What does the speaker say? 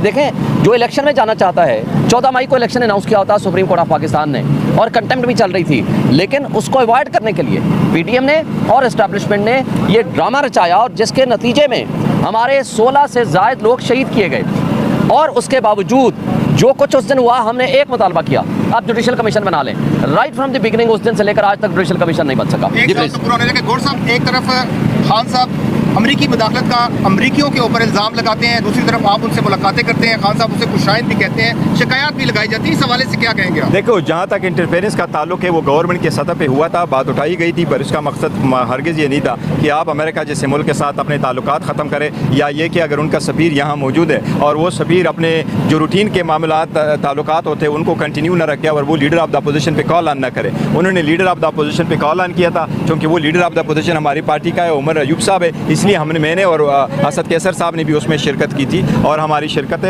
देखें, जो इलेक्शन में जाना चाहता है, 14 मई को इलेक्शन अनाउंस किया होता सुप्रीम कोर्ट ऑफ पाकिस्तान ने, और कंटेम्प्ट भी चल रही थी, लेकिन उसको अवॉइड करने के लिए पीटीएम ने और एस्टैब्लिशमेंट ने ये ड्रामा रचाया, और जिसके नतीजे में हमारे 16 से ज़ायद लोग शहीद किए गए। और उसके बावजूद जो कुछ उस दिन हुआ, हमने एक मुतालबा किया, आप जुडिशल कमीशन बना लें। राइट फ्रॉम द बिगिनिंग उस दिन से लेकर आज तक जुडिशल कमीशन नहीं बन सका। एक साल से पूरा होने लगे। गौर साहब, एक तरफ खान साहब अमरीकी मुदाखलत का अमरीकियों के ऊपर इल्ज़ाम लगाते हैं, दूसरी तरफ आप उनसे मुलाकातें करते हैं, खान साहब उसे खुशाइंद भी कहते हैं, शिकायत भी लगाई जाती है। इस हवाले से क्या कहेंगे आप? देखो, जहाँ तक इंटरफेरेंस का ताल्लुक है वो गवर्नमेंट के सतह पे हुआ था, बात उठाई गई थी, पर इसका मकसद हरगिज़ ये नहीं था कि आप अमेरिका जैसे मुल्क के साथ अपने ताल्लुकात ख़त्म करें, या ये कि अगर उनका सफ़ीर यहाँ मौजूद है और वो सफ़ीर अपने जो रूटीन के मामलात ताल्लुकात होते हैं उनको कंटिन्यू न रखे और वो लीडर ऑफ द अपोजिशन पे कॉल ऑन न करे। उन्होंने लीडर ऑफ द अपोजिशन पे कॉल ऑन किया था, क्योंकि वो लीडर ऑफ द अपोजिशन हमारी पार्टी का है, उमर अयूब साहब है, इसलिए मैंने और असद कैसर साहब ने भी उसमें शिरकत की थी, और हमारी शिरकत है